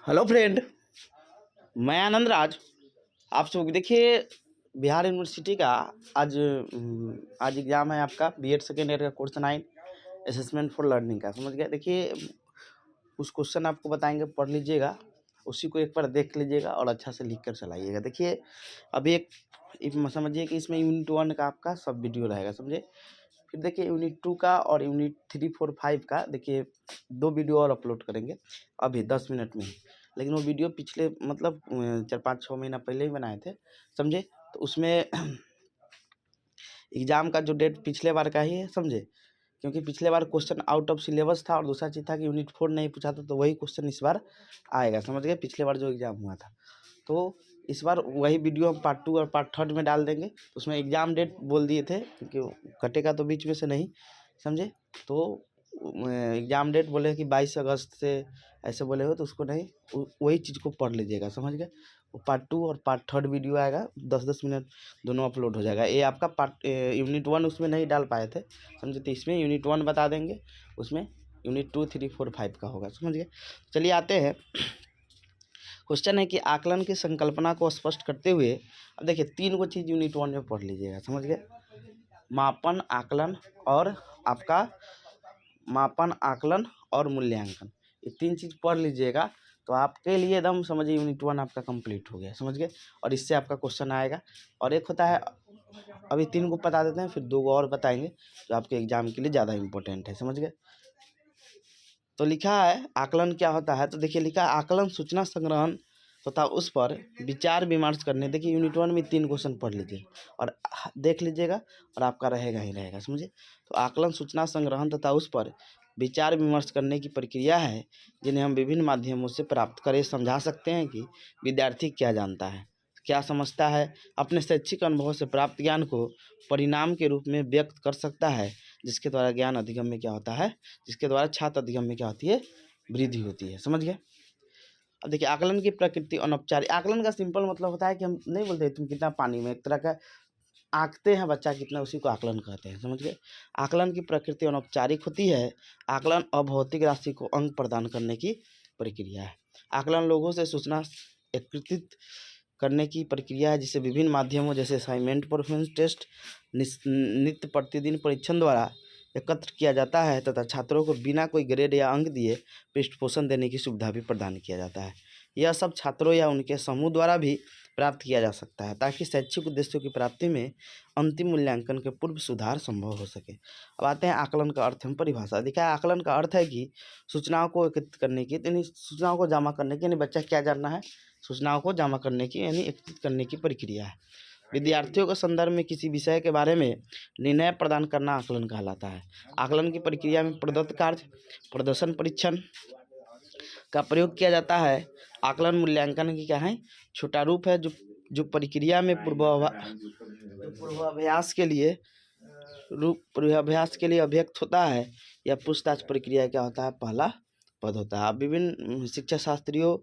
Hello friend, मैं आनंद राज। आप सब देखिए, बिहार यूनिवर्सिटी का आज एग्ज़ाम है आपका बीएड सेकेंड ईयर का कोर्स 9 असेसमेंट फॉर लर्निंग का। समझ गए? देखिए, कुछ क्वेश्चन आपको बताएंगे, पढ़ लीजिएगा, उसी को एक बार देख लीजिएगा और अच्छा से लिख कर चलाइएगा। देखिए, अभी समझिए कि इसमें यूनिट 1 का आपका सब वीडियो रहेगा, समझे। फिर देखिए यूनिट 2 का और यूनिट 3, 4, 5 का देखिए 2 वीडियो और अपलोड करेंगे अभी 10 मिनट में ही। लेकिन वो वीडियो पिछले मतलब 4-5-6 महीना पहले ही बनाए थे, समझे। तो उसमें एग्ज़ाम का जो डेट पिछले बार का ही है, समझे। क्योंकि पिछले बार क्वेश्चन आउट ऑफ सिलेबस था और दूसरा चीज़ था कि यूनिट 4 नहीं पूछा था, तो वही क्वेश्चन इस बार आएगा, समझ गए, पिछले बार जो एग्ज़ाम हुआ था। तो इस बार वही वीडियो हम पार्ट 2 और पार्ट 3 में डाल देंगे। तो उसमें एग्ज़ाम डेट बोल दिए थे क्योंकि वो कटेगा तो बीच में से नहीं, समझे। तो एग्ज़ाम डेट बोले कि 22 अगस्त से ऐसे बोले हो, तो उसको नहीं, वही चीज़ को पढ़ लीजिएगा, समझ गए। वो पार्ट 2 और पार्ट 3 वीडियो आएगा, 10-10 मिनट दोनों अपलोड हो जाएगा। ये आपका यूनिट 1 उसमें नहीं डाल पाए थे, समझे। तो इसमें यूनिट 1 बता देंगे, उसमें यूनिट 2, 3, 4, 5 का होगा, समझ गए। चलिए आते हैं। क्वेश्चन है कि आकलन की संकल्पना को स्पष्ट करते हुए, अब देखिए 3 गो चीज़ यूनिट 1 में पढ़ लीजिएगा, समझ गए। मापन, आकलन और आपका मापन, आकलन और मूल्यांकन, ये 3 चीज़ पढ़ लीजिएगा तो आपके लिए एकदम समझिए यूनिट 1 आपका कंप्लीट हो गया, समझ गए। और इससे आपका क्वेश्चन आएगा। और एक होता है, अभी 3 को बता देते हैं, फिर 2 को और बताएंगे जो आपके एग्जाम के लिए ज़्यादा इंपॉर्टेंट है, समझ गए। तो लिखा है आकलन क्या होता है, तो देखिए लिखा है आकलन सूचना संग्रहण तथा उस पर विचार विमर्श करने। देखिए यूनिट 1 में 3 क्वेश्चन पढ़ लीजिए और देख लीजिएगा और आपका रहेगा ही रहेगा, समझे। तो आकलन सूचना संग्रहण तथा उस पर विचार विमर्श करने की प्रक्रिया है जिन्हें हम विभिन्न माध्यमों से प्राप्त कर समझा सकते हैं कि विद्यार्थी क्या जानता है, क्या समझता है, अपने शैक्षिक अनुभव से प्राप्त ज्ञान को परिणाम के रूप में व्यक्त कर सकता है, जिसके द्वारा ज्ञान अधिगम में क्या होता है, जिसके द्वारा छात्र अधिगम में क्या होती है, वृद्धि होती है, समझ गए। अब देखिए आकलन की प्रकृति अनौपचारिक। आकलन का सिंपल मतलब होता है कि हम नहीं बोलते तुम कितना पानी में, एक तरह का आंकते हैं बच्चा कितना, उसी को आकलन कहते हैं, समझ गए। आकलन की प्रकृति अनौपचारिक होती है। आकलन अभौतिक राशि को अंक प्रदान करने की प्रक्रिया है। आकलन लोगों से सूचना एकत्रित करने की प्रक्रिया है, जिसे विभिन्न माध्यमों जैसे असाइनमेंट, परफॉर्मेंस टेस्ट, नित्य प्रतिदिन परीक्षण द्वारा एकत्र किया जाता है तथा छात्रों को बिना कोई ग्रेड या अंक दिए पृष्ठपोषण देने की सुविधा भी प्रदान किया जाता है। यह सब छात्रों या उनके समूह द्वारा भी प्राप्त किया जा सकता है ताकि शैक्षिक उद्देश्यों की प्राप्ति में अंतिम मूल्यांकन के पूर्व सुधार संभव हो सके। अब आते हैं आकलन का अर्थ एवं परिभाषा। देखा है, आकलन का अर्थ है कि सूचनाओं को एकत्रित करने की, यानी सूचनाओं को जमा करने की, यानी बच्चा क्या जानना है, सूचनाओं को जमा करने की यानी एकत्रित करने की प्रक्रिया है। विद्यार्थियों के संदर्भ में किसी विषय के बारे में निर्णय प्रदान करना आकलन कहलाता है। आकलन की प्रक्रिया में प्रदत्त कार्य प्रदर्शन परीक्षण का प्रयोग किया जाता है। आकलन मूल्यांकन की क्या है, छोटा रूप है जो प्रक्रिया में पूर्वाभ्यास के लिए अभिव्यक्त होता है। यह पूछताछ प्रक्रिया क्या होता है, पहला पद होता है। अब विभिन्न शिक्षा शास्त्रियों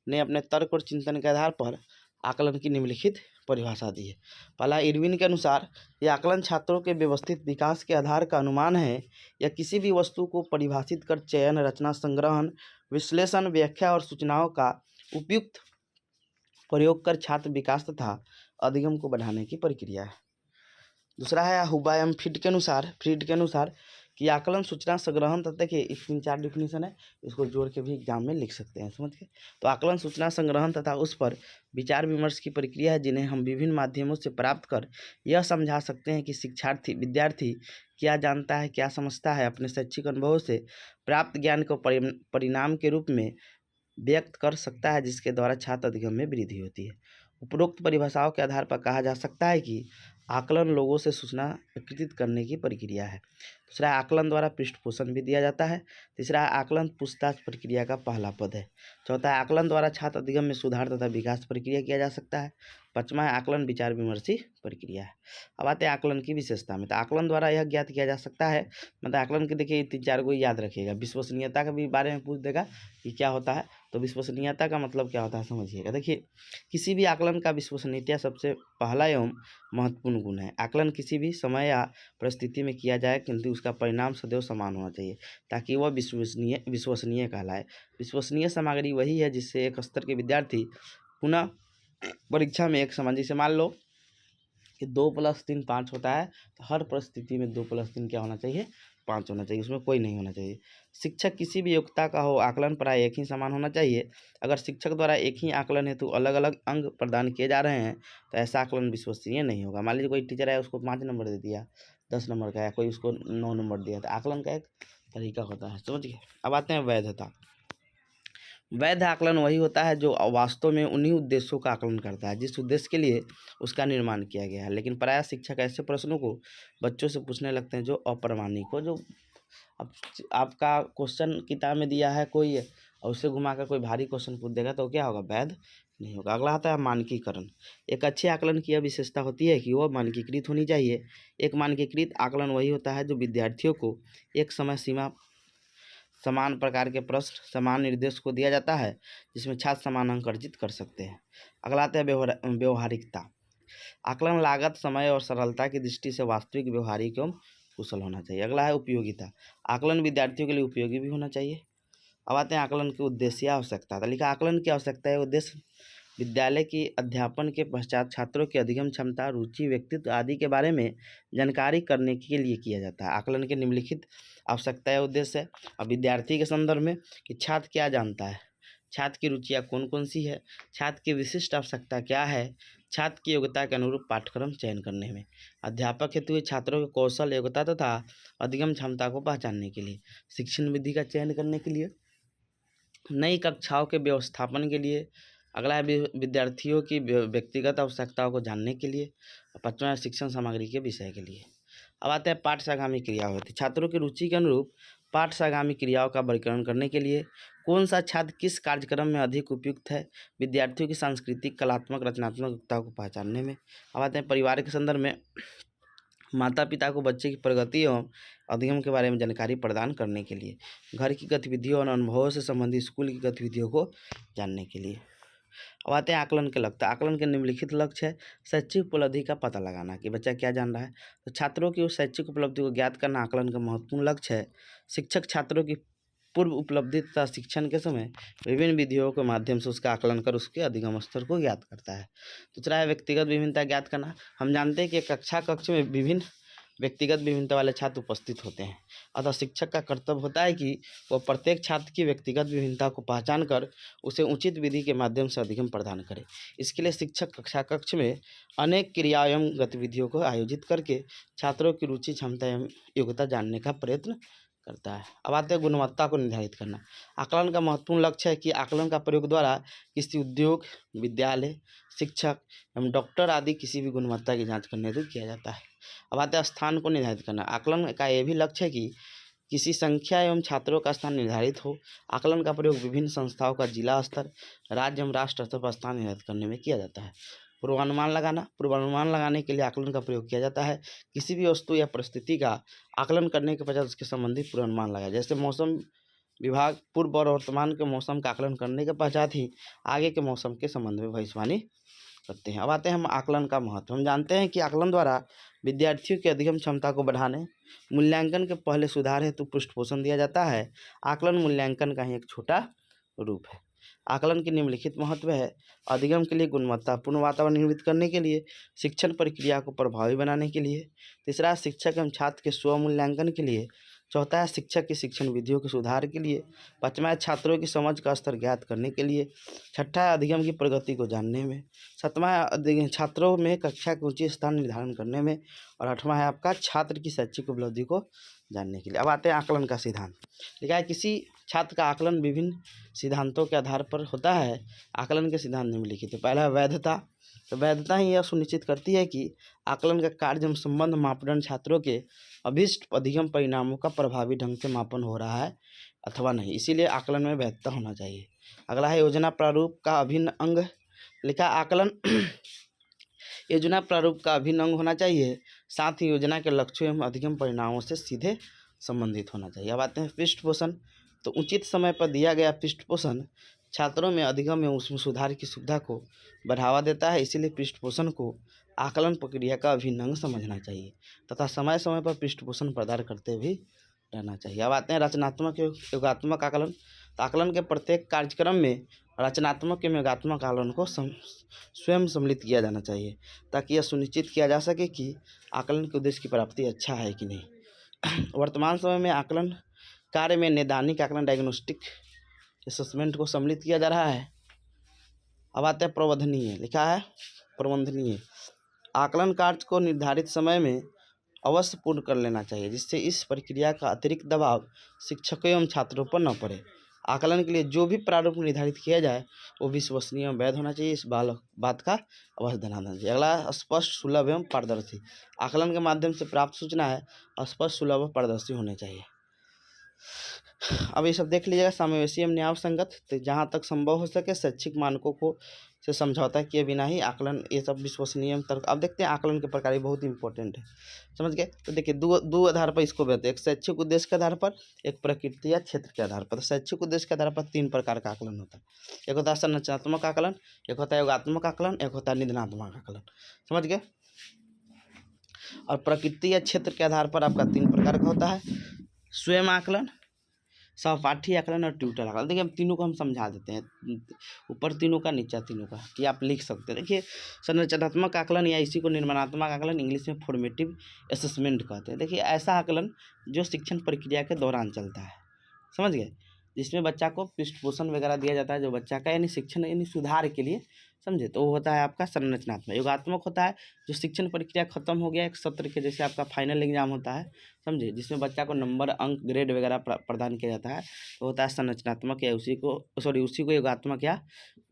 ने अपने तर्क और चिंतन के आधार पर आकलन की निम्नलिखित परिभाषा दी है। पहला, इरविन के अनुसार यह आकलन छात्रों के व्यवस्थित विकास के आधार का अनुमान है। यह किसी भी वस्तु को परिभाषित कर चयन, रचना, संग्रहण, विश्लेषण, व्याख्या और सूचनाओं का उपयुक्त प्रयोग कर छात्र विकास तथा अधिगम को बढ़ाने की प्रक्रिया है। दूसरा है हुबायम फ्रीड के अनुसार कि आकलन सूचना संग्रहण तथा, देखिए 3-4 डिफिनीशन है, इसको जोड़ के भी एग्जाम में लिख सकते हैं, समझ गए। तो आकलन सूचना संग्रहण तथा उस पर विचार विमर्श की प्रक्रिया है जिन्हें हम विभिन्न माध्यमों से प्राप्त कर यह समझा सकते हैं कि विद्यार्थी क्या जानता है, क्या समझता है, अपने शैक्षिक अनुभवों से प्राप्त ज्ञान को परिणाम के रूप में व्यक्त कर सकता है, जिसके द्वारा छात्र अधिगम में वृद्धि होती है। उपरोक्त परिभाषाओं के आधार पर कहा जा सकता है कि आकलन लोगों से सूचना एकत्रित करने की प्रक्रिया है। दूसरा, आकलन द्वारा पृष्ठपोषण भी दिया जाता है। तीसरा, आकलन पूछताछ प्रक्रिया का पहला पद है। चौथा, आकलन द्वारा छात्र अधिगम में सुधार तथा विकास प्रक्रिया किया जा सकता है। पाँचवा है आकलन विचार विमर्शी प्रक्रिया है। अब आते हैं आकलन की विशेषता में। तो आकलन द्वारा यह ज्ञात किया जा सकता है, मतलब आकलन के देखिए 3-4 को याद रखिएगा। विश्वसनीयता के भी बारे में पूछ देगा कि क्या होता है, तो विश्वसनीयता का मतलब क्या होता है समझिएगा। देखिए, किसी भी आकलन का विश्वसनीयता सबसे पहला एवं महत्वपूर्ण गुण है। आकलन किसी भी समय या परिस्थिति में किया जाए, किंतु उसका परिणाम सदैव समान होना चाहिए ताकि वह विश्वसनीय कहलाए। विश्वसनीय सामग्री वही है जिससे एक स्तर के विद्यार्थी पुनः परीक्षा में एक समान, जैसे मान लो कि 2+3 5 होता है, तो हर परिस्थिति में 2+3 क्या होना चाहिए, 5 होना चाहिए, उसमें कोई नहीं होना चाहिए। शिक्षक किसी भी योग्यता का हो, आकलन प्राय एक ही समान होना चाहिए। अगर शिक्षक द्वारा एक ही आकलन हेतु अलग अलग अंक प्रदान किए जा रहे हैं तो ऐसा आकलन विश्वसनीय नहीं होगा। मान लीजिए कोई टीचर है, उसको 5 नंबर दे दिया, 10 नंबर का है, कोई उसको 9 नंबर दिया, तो आकलन का एक तरीका होता है, समझ गए। अब आते हैं वैधता। वैध आकलन वही होता है जो वास्तव में उन्हीं उद्देश्यों का आकलन करता है जिस उद्देश्य के लिए उसका निर्माण किया गया है। लेकिन प्रायः शिक्षक ऐसे प्रश्नों को बच्चों से पूछने लगते हैं जो अप्रामाणिक हो, जो अब आपका क्वेश्चन किताब में दिया है कोई और उससे घुमाकर कोई भारी क्वेश्चन पूछ देगा तो क्या होगा, वैध नहीं होगा। अगला आता है मानकीकरण। एक अच्छे आकलन की यह विशेषता होती है कि वह मानकीकृत होनी चाहिए। एक मानकीकृत आकलन वही होता है जो विद्यार्थियों को एक समय सीमा समान प्रकार के प्रश्न समान निर्देश को दिया जाता है जिसमें छात्र समान अंक अर्जित कर सकते हैं। अगला आता है व्यवहारिकता। आकलन लागत, समय और सरलता की दृष्टि से वास्तविक, व्यवहारिक एवं कुशल होना चाहिए। अगला है उपयोगिता। आकलन विद्यार्थियों के लिए उपयोगी भी होना चाहिए। अब आते हैं आकलन के उद्देश्य या आवश्यकता। तो लिखा आकलन की आवश्यकता है उद्देश्य विद्यालय की अध्यापन के पश्चात छात्रों की अधिगम क्षमता, रुचि, व्यक्तित्व आदि के बारे में जानकारी करने के लिए किया जाता है। आकलन के निम्नलिखित आवश्यकता या उद्देश्य है। अब विद्यार्थी के संदर्भ में कि छात्र क्या जानता है, छात्र की रुचियाँ कौन कौन सी है, छात्र की विशिष्ट आवश्यकता क्या है, छात्र की योग्यता के अनुरूप पाठ्यक्रम चयन करने में। अध्यापक हेतु छात्रों के कौशल, योग्यता तथा अधिगम क्षमता को पहचानने के लिए, शिक्षण विधि का चयन करने के लिए, नई कक्षाओं के व्यवस्थापन के लिए। अगला है विद्यार्थियों की व्यक्तिगत आवश्यकताओं को जानने के लिए। 5वां है शिक्षण सामग्री के विषय के लिए। अब आते हैं पाठ से आगामी क्रिया होती है। छात्रों की रुचि के अनुरूप पाठ से आगामी क्रियाओं का वर्गीकरण करने के लिए कौन सा छात्र किस कार्यक्रम में अधिक उपयुक्त है, विद्यार्थियों की सांस्कृतिक, कलात्मक, रचनात्मक योग्यता को पहचानने में। अब आते हैं परिवार के संदर्भ में माता पिता को बच्चे की प्रगति एवं अधिगम के बारे में जानकारी प्रदान करने के लिए, घर की गतिविधियों और अनुभवों से संबंधित स्कूल की गतिविधियों को जानने के लिए। अब आते हैं आकलन के लक्ष्य। आकलन के निम्नलिखित लक्ष्य है शैक्षिक उपलब्धि का पता लगाना कि बच्चा क्या जान रहा है। तो छात्रों की उस शैक्षिक उपलब्धि को ज्ञात करना आकलन का महत्वपूर्ण लक्ष्य है। शिक्षक छात्रों की पूर्व उपलब्धि तथा शिक्षण के समय विभिन्न विधियों के माध्यम से उसका आकलन कर उसके अधिगम स्तर को ज्ञात करता है। दूसरा है व्यक्तिगत विभिन्नता ज्ञात करना। हम जानते हैं कि कक्ष में विभिन्न व्यक्तिगत विभिन्नता वाले छात्र उपस्थित होते हैं, अतः शिक्षक का कर्तव्य होता है कि वह प्रत्येक छात्र की व्यक्तिगत विभिन्नता को पहचान कर उसे उचित विधि के माध्यम से अधिगम प्रदान करे। इसके लिए शिक्षक कक्ष में अनेक क्रिया एवं गतिविधियों को आयोजित करके छात्रों की रुचि, क्षमता एवं योग्यता जानने का प्रयत्न करता है। अब आते हैं गुणवत्ता को निर्धारित करना। आकलन का महत्वपूर्ण लक्ष्य है कि आकलन का प्रयोग द्वारा किसी उद्योग, विद्यालय, शिक्षक एवं डॉक्टर आदि किसी भी गुणवत्ता की जांच करने हेतु किया जाता है। अब आते हैं स्थान को निर्धारित करना। आकलन का यह भी लक्ष्य है कि किसी संख्या एवं छात्रों का स्थान निर्धारित हो। आकलन का प्रयोग विभिन्न संस्थाओं का जिला स्तर, राज्य एवं राष्ट्र स्तर पर स्थान निर्धारित करने में किया जाता है। पूर्वानुमान लगाना। पूर्वानुमान लगाने के लिए आकलन का प्रयोग किया जाता है। किसी भी वस्तु या परिस्थिति का आकलन करने के पश्चात उसके संबंधित पूर्वानुमान लगाया। जैसे मौसम विभाग पूर्व और वर्तमान के मौसम का आकलन करने के पश्चात ही आगे के मौसम के संबंध में भविष्यवाणी करते हैं। अब आते हैं हम आकलन का महत्व। हम जानते हैं कि आकलन द्वारा विद्यार्थियों की अधिगम क्षमता को बढ़ाने, मूल्यांकन के पहले सुधार हेतु पृष्ठपोषण दिया जाता है। आकलन मूल्यांकन का ही एक छोटा रूप है। आकलन की निम्नलिखित महत्व है। अधिगम के लिए गुणवत्तापूर्ण वातावरण निर्मित करने के लिए, शिक्षण प्रक्रिया को प्रभावी बनाने के लिए। तीसरा, शिक्षक एवं छात्र के स्व मूल्यांकन के लिए। चौथा है शिक्षक की शिक्षण विधियों के सुधार के लिए। पाँचवा है छात्रों की समझ का स्तर ज्ञात करने के लिए। छठा है अधिगम की प्रगति को जानने में। सातवां है छात्रों में कक्षा के ऊंचे स्थान निर्धारण करने में। और आठवां है आपका छात्र की शैक्षिक उपलब्धि को जानने के लिए। अब आते हैं आकलन का सिद्धांत। लिखा है किसी छात्र का आकलन विभिन्न सिद्धांतों के आधार पर होता है। आकलन के सिद्धांत निम्नलिखित है। पहला है वैधता। तो वैधता ही यह सुनिश्चित करती है कि आकलन का कार्य एवं संबंध मापदंड छात्रों के अभीष्ट अधिगम परिणामों का प्रभावी ढंग से मापन हो रहा है अथवा नहीं, इसीलिए आकलन में वैधता होना चाहिए। अगला है योजना प्रारूप का अभिन्न अंग। लिखा आकलन योजना प्रारूप का अभिन्न अंग होना चाहिए, साथ ही योजना के लक्ष्यों एवं अधिगम परिणामों से सीधे संबंधित होना चाहिए। अब आते हैं पृष्ठपोषण। तो उचित समय पर दिया गया पृष्ठपोषण छात्रों में अधिगम एवं उसमें सुधार की सुविधा को बढ़ावा देता है। इसीलिए पृष्ठपोषण को आकलन प्रक्रिया का अभिन्न अंग समझना चाहिए तथा समय समय पर पृष्ठपोषण प्रदान करते भी रहना चाहिए। अब आते हैं रचनात्मक योगात्मक आकलन। तो आकलन के प्रत्येक कार्यक्रम में रचनात्मक एवं योगात्मक आकलन को स्वयं सम्मिलित किया जाना चाहिए ताकि यह सुनिश्चित किया जा सके कि आकलन के उद्देश्य की प्राप्ति अच्छा है कि नहीं। वर्तमान समय में आकलन कार्य में नैदानिक आकलन डायग्नोस्टिक असेसमेंट को सम्मिलित किया जा रहा है। अब आते हैं प्रबंधनीय, लिखा है प्रबंधनीय आकलन कार्य को निर्धारित समय में अवश्य पूर्ण कर लेना चाहिए जिससे इस प्रक्रिया का अतिरिक्त दबाव शिक्षकों एवं छात्रों पर न पड़े। आकलन के लिए जो भी प्रारूप निर्धारित किया जाए वो विश्वसनीय एवं वैध होना चाहिए, इस बात का अवश्य ध्यान देना चाहिए। अगला स्पष्ट, सुलभ एवं पारदर्शी। आकलन के माध्यम से प्राप्त सूचना है स्पष्ट, सुलभ और पारदर्शी होने चाहिए। अब ये सब देख लीजिएगा। समावेशी एवं न्याय संगत, तो जहाँ तक संभव हो सके शैक्षिक मानकों को से समझौता किए बिना ही आकलन, ये सब विश्वसनीय एवं तर्क। अब देखते हैं आकलन के प्रकार, ये बहुत इंपॉर्टेंट है, समझ गए। तो देखिए दो आधार पर इसको कहते हैं, एक शैक्षिक उद्देश्य के आधार पर, एक प्रकृति या क्षेत्र के आधार पर। तो शैक्षिक उद्देश्य के आधार पर 3 प्रकार का आकलन होता है। एक होता है संरचनात्मक आकलन, एक होता है योगात्मक आकलन, एक होता है निदानात्मक आकलन, समझ गए। और प्रकृति या क्षेत्र के आधार पर आपका 3 प्रकार का होता है, स्वयं आकलन, सहपाठी आकलन और ट्यूटर आकलन। देखिए हम तीनों को हम समझा देते हैं, ऊपर तीनों का नीचा तीनों का, कि आप लिख सकते हैं। देखिए संरचनात्मक आकलन या इसी को निर्माणात्मक आकलन इंग्लिश में फॉर्मेटिव असेसमेंट कहते हैं। देखिए ऐसा आकलन जो शिक्षण प्रक्रिया के दौरान चलता है, समझ गए, जिसमें बच्चा को पृष्ठपोषण वगैरह दिया जाता है जो बच्चा का यानी शिक्षण यानी सुधार के लिए, समझे, तो वो होता है आपका संरचनात्मक। योगात्मक होता है जो शिक्षण प्रक्रिया खत्म हो गया एक सत्र के, जैसे आपका फाइनल एग्जाम होता है, समझे, जिसमें बच्चा को नंबर, अंक, ग्रेड वगैरह प्रदान किया जाता है, तो होता है संरचनात्मक, या उसी को योगात्मक, या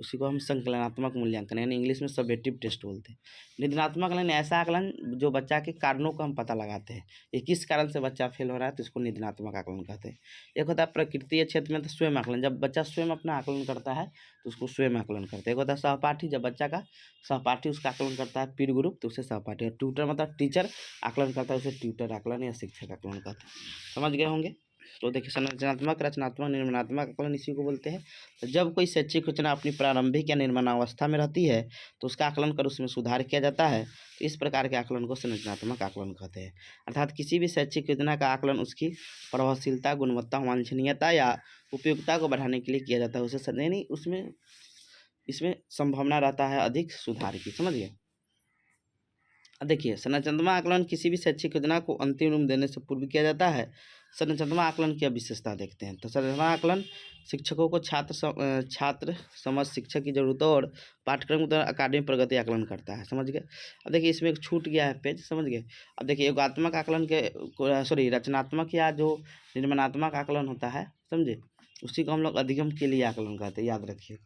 उसी को हम संकलनात्मक मूल्यांकन यानी इंग्लिश में सब्जेक्टिव टेस्ट बोलते हैं। निदानात्मक आकलन ऐसा आकलन जो बच्चा के कारणों का हम पता लगाते हैं, ये किस कारण से बच्चा फेल हो रहा है, तो इसको निदानात्मक आकलन कहते हैं। एक होता है प्रकृति क्षेत्र में तो स्वयं आकलन, जब बच्चा स्वयं अपना आकलन करता है तो उसको स्वयं आकलन करते हैं। एक होता है सहपाठी, जब बच्चा का सहपाठी उसका आकलन करता है पीर ग्रुप, तो उसे सहपाठी। और ट्यूटर मतलब टीचर आकलन करता है, उसे ट्यूटर आकलन या शिक्षक आकलन कहते हैं, समझ गए होंगे। तो देखिए संरचनात्मक, रचनात्मक, निर्माणात्मक आकलन इसी को बोलते हैं। तो जब कोई शैक्षिक योजना अपनी प्रारंभिक या निर्माणावस्था में रहती है तो उसका आकलन कर उसमें सुधार किया जाता है, तो इस प्रकार के आकलन को संरचनात्मक आकलन कहते हैं। अर्थात किसी भी शैक्षिक योजना का आकलन उसकी प्रभावशीलता, गुणवत्ता, वांछनीयता या उपयोगिता को बढ़ाने के लिए किया जाता है, उसे यानी उसमें इसमें संभावना रहता है अधिक सुधार की, समझ गए। देखिए संरचनात्मक आकलन किसी भी शैक्षिक योजना को अंतिम रूप देने से पूर्व किया जाता है। संरचनात्मक आकलन की विशेषता देखते हैं। तो संरचनात्मक आकलन शिक्षकों को छात्र समझ, शिक्षक की जरूरतों और पाठ्यक्रम के अकादमिक प्रगति आकलन करता है, समझ गए। अब देखिए इसमें एक छूट गया है पेज, समझ गए। अब देखिए योगात्मक आकलन के रचनात्मक या जो निर्माणात्मक आकलन होता है, समझे, उसी को हम लोग अधिगम के लिए आकलन कहते हैं, याद रखिए।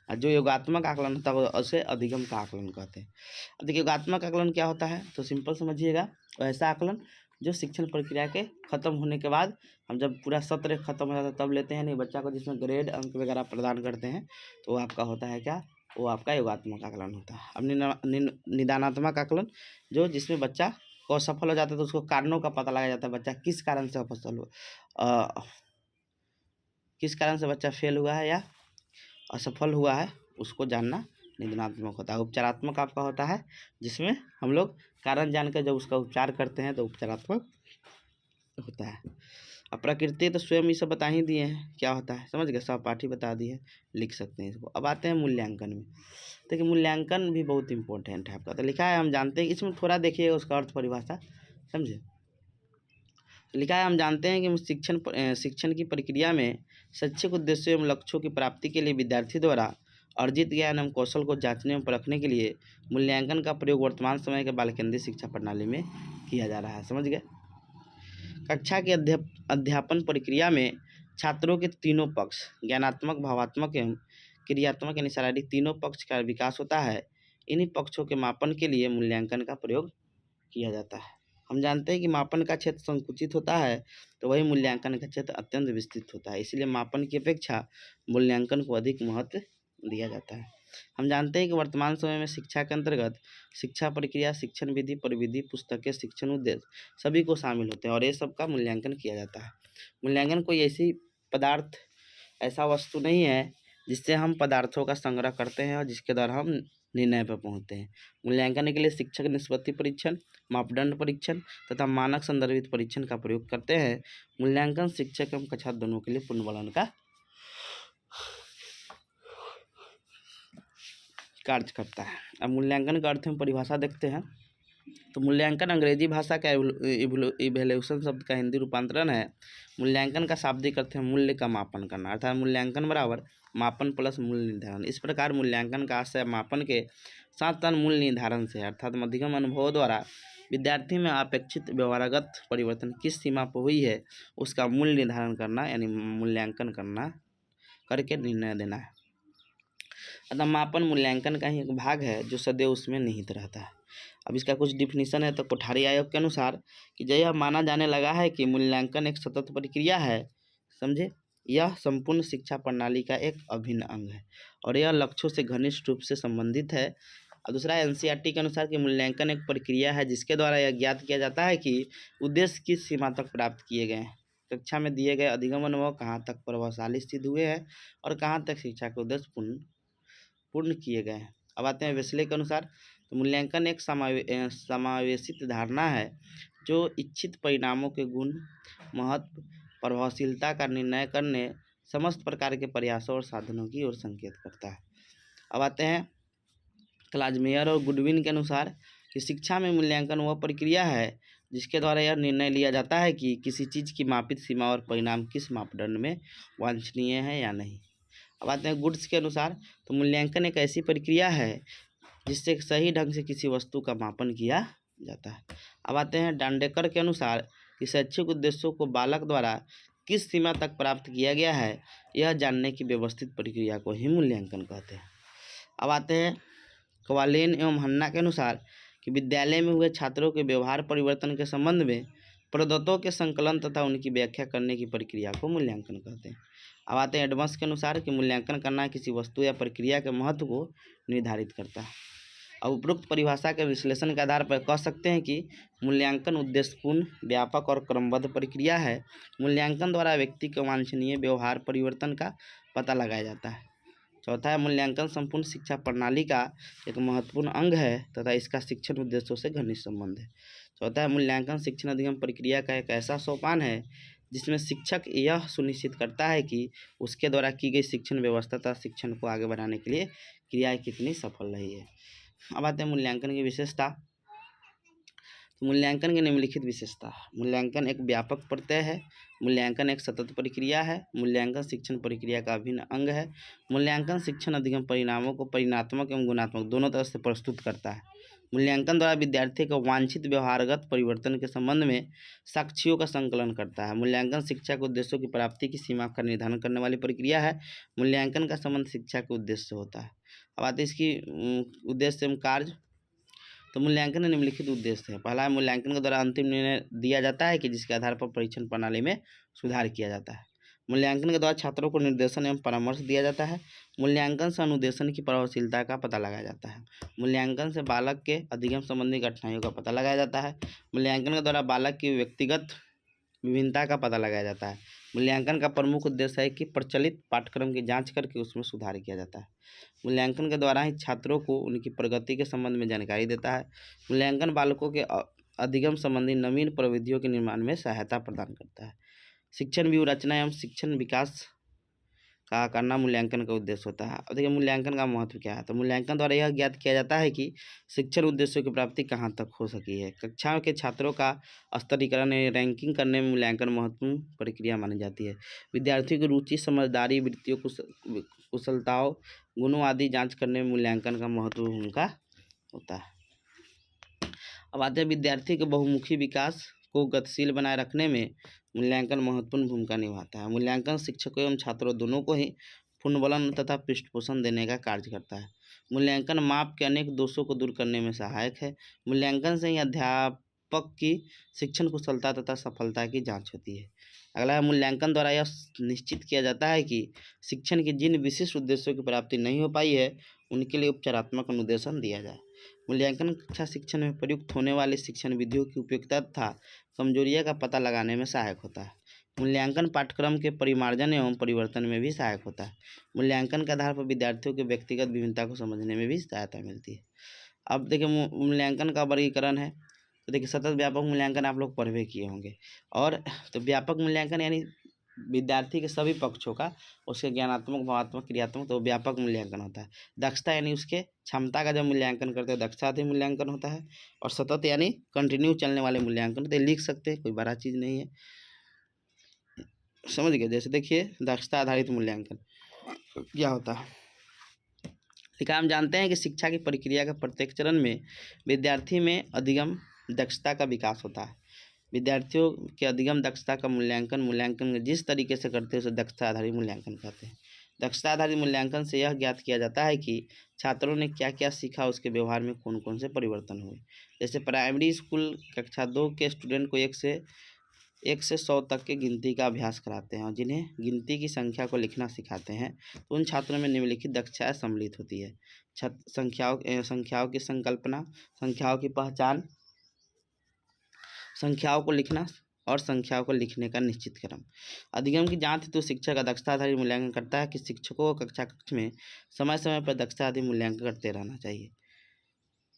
और जो योगात्मक आकलन होता है उसे अधिगम का आकलन कहते हैं। अब देखिए योगात्मक आकलन क्या होता है, तो सिंपल समझिएगा, ऐसा आकलन जो शिक्षण प्रक्रिया के खत्म होने के बाद, हम जब पूरा सत्र खत्म हो जाता है तब लेते हैं, नहीं बच्चा को जिसमें ग्रेड, अंक वगैरह प्रदान करते हैं, तो वो आपका होता है क्या, वो आपका योगात्मक आकलन होता है। अब निदानात्मक आकलन जो जिसमें बच्चा को असफल हो जाता है तो उसको कारणों का पता लगाया जाता है, बच्चा किस कारण से असफल हुआ, किस कारण से बच्चा फेल हुआ है या असफल हुआ है, उसको जानना निदानात्मक होता है। उपचारात्मक आपका होता है जिसमें हम लोग कारण जानकर जब उसका उपचार करते हैं तो उपचारात्मक होता है। अब प्रकृति तो स्वयं ये सब बता ही दिए हैं क्या होता है, समझ गए, सहपाठी बता दिए, लिख सकते हैं इसको। अब आते हैं मूल्यांकन में। देखिए मूल्यांकन भी बहुत इंपॉर्टेंट है आपका, तो लिखा है हम जानते हैं, इसमें थोड़ा देखिएगा उसका अर्थ परिभाषा, समझे। लिखा है हम जानते हैं कि शिक्षण की प्रक्रिया में शैक्षिक उद्देश्यों एवं लक्ष्यों की प्राप्ति के लिए विद्यार्थी द्वारा अर्जित ज्ञान एवं कौशल को जांचने एवं परखने के लिए मूल्यांकन का प्रयोग वर्तमान समय के बाल केंद्रित शिक्षा प्रणाली में किया जा रहा है, समझ गए। कक्षा की अध्यापन प्रक्रिया में छात्रों के तीनों पक्ष, ज्ञानात्मक, भावात्मक एवं क्रियात्मक यानी शारीरिक तीनों पक्ष का विकास होता है। इन्हीं पक्षों के मापन के लिए मूल्यांकन का प्रयोग किया जाता है। हम जानते हैं कि मापन का क्षेत्र संकुचित होता है तो वही मूल्यांकन का क्षेत्र अत्यंत विस्तृत होता है, इसलिए मापन की अपेक्षा मूल्यांकन को अधिक महत्व दिया जाता है। हम जानते हैं कि वर्तमान समय में शिक्षा के अंतर्गत शिक्षा प्रक्रिया, शिक्षण विधि, परिविधि, पुस्तकें, शिक्षण उद्देश्य सभी को शामिल होते हैं और ये सब का मूल्यांकन किया जाता है। मूल्यांकन कोई ऐसी पदार्थ ऐसा वस्तु नहीं है जिससे हम पदार्थों का संग्रह करते हैं और जिसके द्वारा हम निर्णय पर पहुंचते हैं। मूल्यांकन के लिए शिक्षक निष्पत्ति परीक्षण, मापदंड परीक्षण तथा मानक संदर्भित परीक्षण का प्रयोग करते हैं। मूल्यांकन शिक्षक एवं कक्षा दोनों के लिए पुनर्बलन का कार्य करता है। अब मूल्यांकन का अर्थ में परिभाषा देखते हैं। तो मूल्यांकन अंग्रेजी भाषा का इवैल्यूएशन शब्द का हिंदी रूपांतरण है। मूल्यांकन का शाब्दिक अर्थ है मूल्य का मापन करना, अर्थात मूल्यांकन बराबर मापन प्लस मूल्य निर्धारण। इस प्रकार मूल्यांकन का आशय मापन के साथ साथ मूल्य निर्धारण से अर्थात मध्यम अनुभवों द्वारा विद्यार्थी में अपेक्षित व्यवहारगत परिवर्तन किस सीमा पर हुई है उसका मूल्य निर्धारण करना, यानी मूल्यांकन करना करके निर्णय देना है। अतः मापन मूल्यांकन का ही एक भाग है जो सदैव उसमें निहित रहता है। अब इसका कुछ डिफिनीशन है। तो कोठारी आयोग के अनुसार कि यह माना जाने लगा है कि मूल्यांकन एक सतत प्रक्रिया है, समझे, यह संपूर्ण शिक्षा प्रणाली का एक अभिन्न अंग है और यह लक्ष्यों से घनिष्ठ रूप से संबंधित है। और दूसरा एनसीईआरटी के अनुसार कि मूल्यांकन एक प्रक्रिया है जिसके द्वारा यह ज्ञात किया जाता है कि उद्देश्य किस सीमा तक प्राप्त किए गए हैं, कक्षा में दिए गए अधिगम अनुभव कहाँ तक प्रभावशाली सिद्ध हुए हैं और कहाँ तक शिक्षा के उद्देश्य पूर्ण किए गए हैं। अब आते हैं वेस्ले के अनुसार। तो मूल्यांकन एक समावेशित धारणा है जो इच्छित परिणामों के गुण, महत्व, प्रभावशीलता का निर्णय करने समस्त प्रकार के प्रयासों और साधनों की ओर संकेत करता है। अब आते हैं क्लाजमेयर और गुडविन के अनुसार कि शिक्षा में मूल्यांकन वह प्रक्रिया है जिसके द्वारा यह निर्णय लिया जाता है कि किसी चीज़ की मापित सीमा और परिणाम किस मापदंड में वांछनीय है या नहीं। अब आते हैं गुड्स के अनुसार। तो मूल्यांकन एक ऐसी प्रक्रिया है जिससे सही ढंग से किसी वस्तु का मापन किया जाता है। अब आते हैं डांडेकर के अनुसार कि शैक्षिक उद्देश्यों को बालक द्वारा किस सीमा तक प्राप्त किया गया है यह जानने की व्यवस्थित प्रक्रिया को ही मूल्यांकन कहते हैं। अब आते हैं कवालेन एवं हन्ना के अनुसार कि विद्यालय में हुए छात्रों के व्यवहार परिवर्तन के संबंध में प्रदत्तों के संकलन तथा उनकी व्याख्या करने की प्रक्रिया को मूल्यांकन कहते हैं। अब आते हैं एडवांस के अनुसार कि मूल्यांकन करना किसी वस्तु या प्रक्रिया के महत्व को निर्धारित करता है। अब उपरोक्त परिभाषा के विश्लेषण के आधार पर कह सकते हैं कि मूल्यांकन उद्देश्यपूर्ण, व्यापक और क्रमबद्ध प्रक्रिया है। मूल्यांकन द्वारा व्यक्ति के वांछनीय व्यवहार परिवर्तन का पता लगाया जाता है। चौथा है मूल्यांकन संपूर्ण शिक्षा प्रणाली का एक महत्वपूर्ण अंग है तथा इसका शिक्षण उद्देश्यों से घनिष्ठ संबंध है। चौथा है मूल्यांकन शिक्षण अधिगम प्रक्रिया का एक ऐसा सोपान है जिसमें शिक्षक यह सुनिश्चित करता है कि उसके द्वारा की गई शिक्षण व्यवस्था तथा शिक्षण को आगे बढ़ाने के लिए क्रियाएं कितनी सफल रही है। अब आते हैं मूल्यांकन की विशेषता। तो मूल्यांकन की निम्नलिखित विशेषता। मूल्यांकन एक व्यापक प्रत्यय है। मूल्यांकन एक सतत प्रक्रिया है। मूल्यांकन शिक्षण प्रक्रिया का अभिन्न अंग है। मूल्यांकन शिक्षण अधिगम परिणामों को परिणात्मक एवं गुणात्मक दोनों तरह से प्रस्तुत करता है। मूल्यांकन द्वारा विद्यार्थी को वांछित व्यवहारगत परिवर्तन के संबंध में साक्ष्यों का संकलन करता है। मूल्यांकन शिक्षा के उद्देश्यों की प्राप्ति की सीमा का निर्धारण करने वाली प्रक्रिया है। मूल्यांकन का संबंध शिक्षा के उद्देश्य से होता है। अब आते हैं इसकी उद्देश्य एवं कार्य। तो मूल्यांकन निम्नलिखित उद्देश्य है। पहला है मूल्यांकन के द्वारा अंतिम निर्णय दिया जाता है कि जिसके आधार पर परीक्षण प्रणाली में सुधार किया जाता है। मूल्यांकन के द्वारा छात्रों को निर्देशन एवं परामर्श दिया जाता है। मूल्यांकन से अनुदेशन की प्रभावशीलता का पता लगाया जाता है। मूल्यांकन से बालक के अधिगम संबंधी कठिनाइयों का पता लगाया जाता है। मूल्यांकन के द्वारा बालक की व्यक्तिगत विभिन्नता का पता लगाया जाता है। मूल्यांकन का प्रमुख उद्देश्य है कि प्रचलित पाठ्यक्रम की जांच करके उसमें सुधार किया जाता है। मूल्यांकन के द्वारा ही छात्रों को उनकी प्रगति के संबंध में जानकारी देता है। मूल्यांकन बालकों के अधिगम संबंधी नवीन प्रविधियों के निर्माण में सहायता प्रदान करता है। शिक्षण व्यूह रचना एवं शिक्षण विकास का करना मूल्यांकन का उद्देश्य होता है। अब देखिए मूल्यांकन का महत्व क्या है। तो मूल्यांकन द्वारा यह ज्ञात किया जाता है कि शिक्षण उद्देश्यों की प्राप्ति कहाँ तक हो सकी है। कक्षाओं के छात्रों का स्तरीकरण रैंकिंग करने में मूल्यांकन महत्वपूर्ण प्रक्रिया मानी जाती है। विद्यार्थियों की रुचि, समझदारी, वृत्तियों, कुशलताओं, गुणों आदि जांच करने में मूल्यांकन का महत्वपूर्ण भूमिका होता है। अब आते हैं विद्यार्थी के बहुमुखी विकास को गतिशील बनाए रखने में मूल्यांकन महत्वपूर्ण भूमिका निभाता है। मूल्यांकन शिक्षकों एवं छात्रों दोनों को ही पुनर्बलन तथा पृष्ठपोषण देने का कार्य करता है। मूल्यांकन माप के अनेक दोषों को दूर करने में सहायक है। मूल्यांकन से ही अध्यापक की शिक्षण कुशलता तथा सफलता की जांच होती है। अगला है मूल्यांकन द्वारा यह निश्चित किया जाता है कि शिक्षण के जिन विशिष्ट उद्देश्यों की प्राप्ति नहीं हो पाई है उनके लिए उपचारात्मक अनुदेशन दिया जाए। मूल्यांकन कक्षा शिक्षण में प्रयुक्त होने वाली शिक्षण विधियों की उपयुक्तता तथा कमजोरियों का पता लगाने में सहायक होता है। मूल्यांकन पाठ्यक्रम के परिमार्जन एवं परिवर्तन में भी सहायक होता है। मूल्यांकन के आधार पर विद्यार्थियों के व्यक्तिगत विभिन्नता को समझने में भी सहायता मिलती है। अब देखिए मूल्यांकन का वर्गीकरण है, तो देखिए सतत व्यापक मूल्यांकन आप लोग पढ़वे किए होंगे। और तो व्यापक मूल्यांकन यानी विद्यार्थी के सभी पक्षों का, उसके ज्ञानात्मक, भावात्मक, क्रियात्मक, तो व्यापक मूल्यांकन होता है। दक्षता यानी उसके क्षमता का जब मूल्यांकन करते हैं दक्षता मूल्यांकन होता है। और सतत यानी कंटिन्यू चलने वाले मूल्यांकन होते हैं, लिख सकते हैं, कोई बड़ा चीज़ नहीं है, समझ गए। जैसे देखिए दक्षता आधारित मूल्यांकन क्या होता है। ठीक है, हम जानते हैं कि शिक्षा की प्रक्रिया के प्रत्येक चरण में विद्यार्थी में अधिगम दक्षता का विकास होता है। विद्यार्थियों के अधिगम दक्षता का मूल्यांकन जिस तरीके से करते हैं उसे दक्षता आधारित मूल्यांकन कहते हैं। दक्षता आधारित मूल्यांकन से यह ज्ञात किया जाता है कि छात्रों ने क्या क्या सीखा, उसके व्यवहार में कौन कौन से परिवर्तन हुए। जैसे प्राइमरी स्कूल कक्षा 2 के स्टूडेंट को 1 से 100 तक के गिनती का अभ्यास कराते हैं और जिन्हें गिनती की संख्या को लिखना सिखाते हैं, तो उन छात्रों में निम्नलिखित दक्षताएं सम्मिलित होती है। संख्याओं की संकल्पना, संख्याओं की पहचान, संख्याओं को लिखना और संख्याओं को लिखने का निश्चित क्रम। अधिगम की जांच हेतु शिक्षक दक्षता आधारित मूल्यांकन करता है कि शिक्षकों को कक्षा कक्ष में समय समय पर दक्षता आधारित मूल्यांकन करते रहना चाहिए,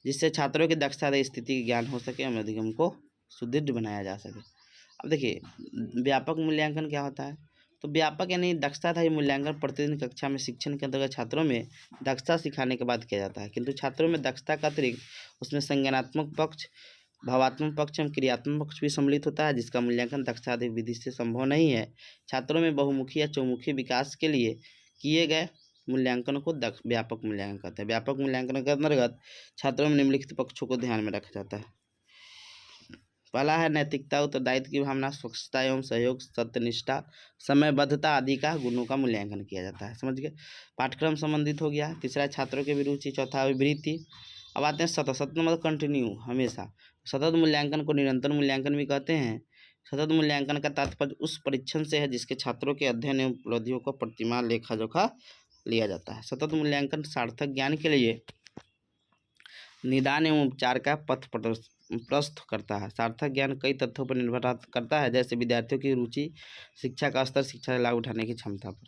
जिससे छात्रों की दक्षता स्थिति की ज्ञान हो सके और अधिगम को सुदृढ़ बनाया जा सके। अब देखिए व्यापक मूल्यांकन क्या होता है, तो व्यापक यानी दक्षता आधारित मूल्यांकन प्रतिदिन कक्षा में शिक्षण के अंतर्गत छात्रों में दक्षता सिखाने के बाद किया जाता है, किंतु छात्रों में दक्षता का अतिरिक्त उसमें संज्ञानात्मक पक्ष, भावात्मक पक्ष एवं क्रियात्मक पक्ष भी सम्मिलित होता है, जिसका मूल्यांकन दक्षता आधारित विधि से संभव नहीं है। छात्रों में बहुमुखी या चौमुखी विकास के लिए किए गए मूल्यांकन को व्यापक मूल्यांकन कहते हैं। व्यापक मूल्यांकन के अंतर्गत छात्रों में निम्नलिखित पक्षों को ध्यान में रखा जाता है। पहला है नैतिकता, उत्तरदायित्व की भावना, स्वच्छता एवं सहयोग, सत्यनिष्ठा, समयबद्धता आदि का गुणों का मूल्यांकन किया जाता है। समझ गए, पाठ्यक्रम संबंधित हो गया। तीसरा है छात्रों की रुचि, चौथा अभिवृत्ति। अब आते हैं सतत मतलब कंटिन्यू, हमेशा। सतत मूल्यांकन को निरंतर मूल्यांकन भी कहते हैं। सतत मूल्यांकन का तात्पर्य उस परीक्षण से है जिसके छात्रों के अध्ययन एवं उपलब्धियों को प्रतिमान लेखा जोखा लिया जाता है। सतत मूल्यांकन सार्थक ज्ञान के लिए निदान एवं उपचार का पथ प्रस्तुत करता है। सार्थक ज्ञान कई तथ्यों पर निर्भर करता है, जैसे विद्यार्थियों की रुचि, शिक्षा का स्तर, शिक्षा का लाभ उठाने की क्षमता पर।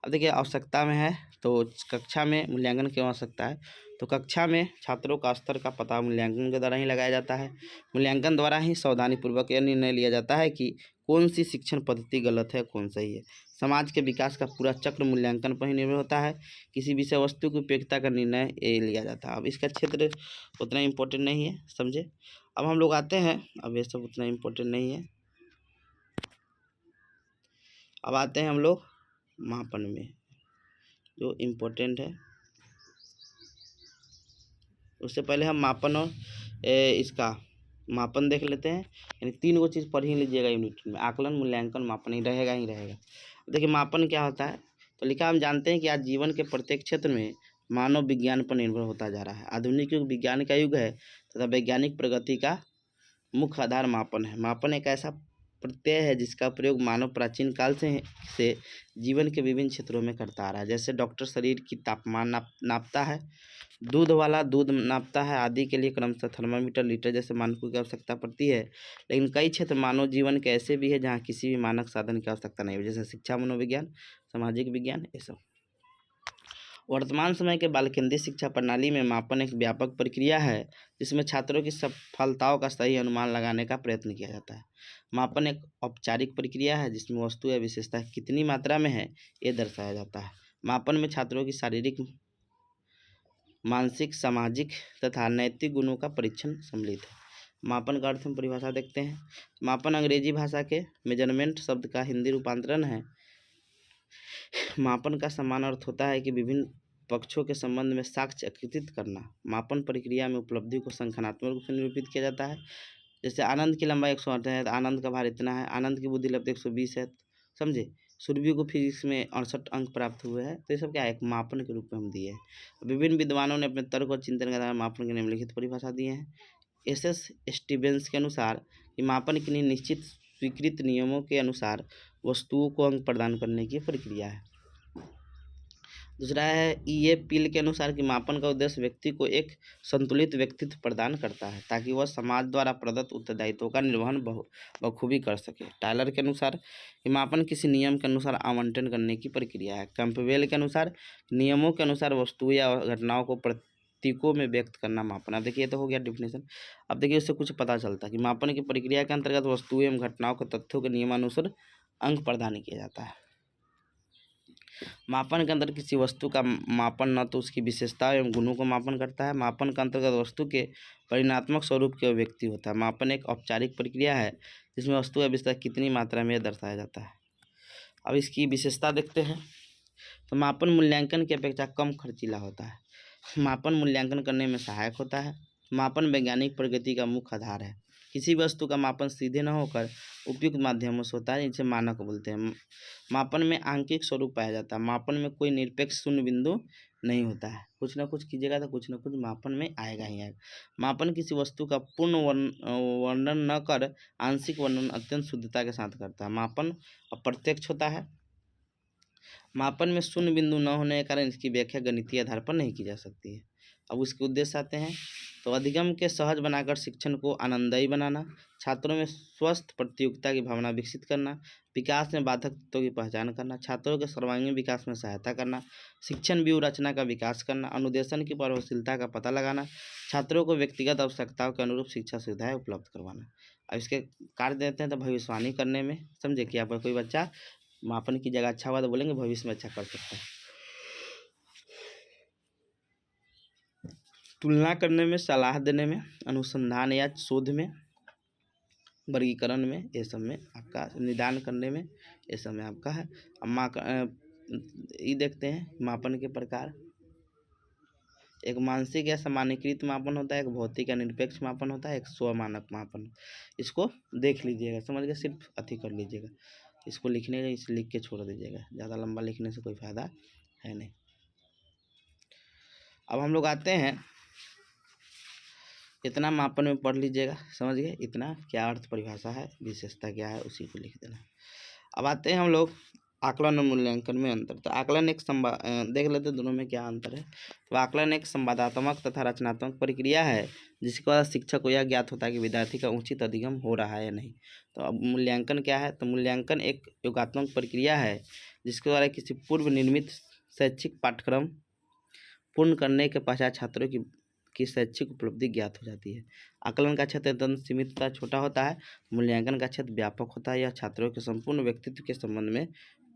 अब देखिए आवश्यकता में है, तो कक्षा में मूल्यांकन क्यों आवश्यकता है, तो कक्षा में छात्रों का स्तर का पता मूल्यांकन के द्वारा ही लगाया जाता है। मूल्यांकन द्वारा ही सावधानीपूर्वक यह निर्णय लिया जाता है कि कौन सी शिक्षण पद्धति गलत है, कौन सही है। समाज के विकास का पूरा चक्र मूल्यांकन पर ही निर्भर होता है। किसी विषय वस्तु की उपयोगिता का निर्णय ये लिया जाता है। अब इसका क्षेत्र उतना इम्पोर्टेंट नहीं है, समझे। अब हम लोग आते हैं, अब ये सब उतना इम्पोर्टेंट नहीं है। अब आते हैं हम लोग मापन में, जो इम्पोर्टेंट है। उससे पहले हम मापन और इसका मापन देख लेते हैं। यानी 3 वो चीज़ पढ़ ही लीजिएगा यूनिट में, आकलन, मूल्यांकन, मापन ही रहेगा। देखिए मापन क्या होता है, तो लिखा, हम जानते हैं कि आज जीवन के प्रत्येक क्षेत्र में मानव विज्ञान पर निर्भर होता जा रहा है। आधुनिक युग विज्ञान का युग है तथा वैज्ञानिक प्रगति का मुख्य आधार मापन है। मापन एक ऐसा प्रत्यय है जिसका प्रयोग मानव प्राचीन काल से जीवन के विभिन्न क्षेत्रों में करता आ रहा है। जैसे डॉक्टर शरीर की तापमान नापता है, दूध वाला दूध नापता है, आदि के लिए क्रमशः थर्मामीटर, लीटर जैसे मानकों की आवश्यकता पड़ती है। लेकिन कई क्षेत्र मानव जीवन के ऐसे भी है जहाँ किसी भी मानक साधन की आवश्यकता नहीं है, जैसे शिक्षा, मनोविज्ञान, सामाजिक विज्ञान, ये सब। वर्तमान समय के बाल केंद्रित शिक्षा प्रणाली में मापन एक व्यापक प्रक्रिया है जिसमें छात्रों की सफलताओं का सही अनुमान लगाने का प्रयत्न किया जाता है। मापन एक औपचारिक प्रक्रिया है जिसमें वस्तु या विशेषता कितनी मात्रा में है ये दर्शाया जाता है। मापन में छात्रों की शारीरिक, मानसिक, सामाजिक तथा नैतिक गुणों का परीक्षण सम्मिलित है। मापन का अर्थ हम परिभाषा देखते हैं। मापन अंग्रेजी भाषा के मेजरमेंट शब्द का हिंदी रूपांतरण है। मापन का समान अर्थ होता है कि विभिन्न पक्षों के संबंध में साक्ष्य एकत्रित करना। मापन प्रक्रिया में उपलब्धि को संख्यात्मक रूप से निरूपित किया जाता है। जैसे आनंद की लंबाई 108 है तो आनंद का भार इतना है, आनंद की बुद्धि लब्धि 120 है, समझे। सुरभि को फिजिक्स में 68 अंक प्राप्त हुए हैं, तो ये सब क्या है, एक मापन के रूप में हम दिए हैं। विभिन्न विद्वानों ने अपने तर्क और चिंतन के द्वारा मापन की निम्नलिखित परिभाषा दी है। एस स्टीवेंस के अनुसार कि मापन किन्हीं निश्चित स्वीकृत नियमों के अनुसार वस्तुओं को अंक प्रदान करने की प्रक्रिया है। दूसरा है ईए पील के अनुसार कि मापन का उद्देश्य व्यक्ति को एक संतुलित व्यक्तित्व प्रदान करता है ताकि वह समाज द्वारा प्रदत्त उत्तरदायित्वों का निर्वहन बखूबी कर सके। टायलर के अनुसार कि मापन किसी नियम के अनुसार आवंटन करने की प्रक्रिया है। कैंपबेल के अनुसार नियमों के अनुसार वस्तुओं या घटनाओं को प्रतीकों में व्यक्त करना मापन। अब देखिए, ये तो हो गया डिफिनेशन। अब देखिए इससे कुछ पता चलता है कि मापन की प्रक्रिया के अंतर्गत वस्तुओं एवं घटनाओं को तथ्यों के नियमानुसार अंक प्रदान किया जाता है। मापन के अंदर किसी वस्तु का मापन न तो उसकी विशेषता एवं गुणों को मापन करता है, मापन के अंतर्गत वस्तु के परिणात्मक स्वरूप की अभिव्यक्ति होता है। मापन एक औपचारिक प्रक्रिया है जिसमें वस्तु का विस्तार कितनी मात्रा में दर्शाया जाता है। अब इसकी विशेषता देखते हैं। तो मापन मूल्यांकन की अपेक्षा कम खर्चीला होता है। मापन मूल्यांकन करने में सहायक होता है। मापन वैज्ञानिक प्रगति का मुख्य आधार है। किसी वस्तु का मापन सीधे न होकर उपयुक्त माध्यमों से होता है, जिसे मानक बोलते हैं। मापन में आंकिक स्वरूप पाया जाता है। मापन में कोई निरपेक्ष शून्य बिंदु नहीं होता है। कुछ ना कुछ कीजिएगा तो कुछ ना कुछ मापन में आएगा ही आएगा। मापन किसी वस्तु का पूर्ण वर्णन न कर आंशिक वर्णन अत्यंत शुद्धता के साथ करता है। मापन अप्रत्यक्ष होता है। मापन में शून्य बिंदु न होने के कारण इसकी व्याख्या गणितीय आधार पर नहीं की जा सकती है। अब उसके उद्देश्य आते हैं। तो अधिगम के सहज बनाकर शिक्षण को आनंददायी बनाना, छात्रों में स्वस्थ प्रतियोगिता की भावना विकसित करना, विकास में बाधक तत्वों की पहचान करना, छात्रों के सर्वांगीण विकास में सहायता करना, शिक्षण व्यूह रचना का विकास करना, अनुदेशन की प्रभावशीलता का पता लगाना, छात्रों को व्यक्तिगत आवश्यकताओं के अनुरूप शिक्षा सुविधाएं उपलब्ध करवाना। अब इसके कार्य देते हैं। तो भविष्यवाणी करने में समझे कि आप कोई बच्चा मापन की जगह अच्छा हुआ तो बोलेंगे भविष्य में अच्छा कर सकता है। तुलना करने में, सलाह देने में, अनुसंधान या शोध में, वर्गीकरण में, ये सब में आपका निदान करने में, ये सब में आपका है। अब ये देखते हैं मापन के प्रकार। एक मानसिक या सामान्यीकृत मापन होता है, एक भौतिक या निरपेक्ष मापन होता है, एक स्वमानक मापन। इसको देख लीजिएगा, समझ के सिर्फ अति कर लीजिएगा। इसको लिखने इसे लिख के छोड़ दीजिएगा, ज़्यादा लंबा लिखने से कोई फायदा है नहीं। अब हम लोग आते हैं, इतना मापन में पढ़ लीजिएगा, समझ गए। इतना क्या अर्थ परिभाषा है, विशेषता क्या है, उसी को लिख देना। अब आते हैं हम लोग आकलन और मूल्यांकन में अंतर। तो आकलन एक देख लेते हैं दोनों में क्या अंतर है। तो आकलन एक संवादात्मक तथा रचनात्मक प्रक्रिया है जिसके द्वारा शिक्षक को यह ज्ञात होता है कि विद्यार्थी का उचित अधिगम हो रहा है या नहीं। तो अब मूल्यांकन क्या है। तो मूल्यांकन एक योगात्मक प्रक्रिया है जिसके द्वारा किसी पूर्व निर्मित शैक्षिक पाठ्यक्रम पूर्ण करने के पश्चात छात्रों की शैक्षिक उपलब्धि ज्ञात हो जाती है। आकलन का क्षेत्र अत्यंत सीमित तथा छोटा होता है। मूल्यांकन का क्षेत्र व्यापक होता है। यह छात्रों के संपूर्ण व्यक्तित्व के संबंध में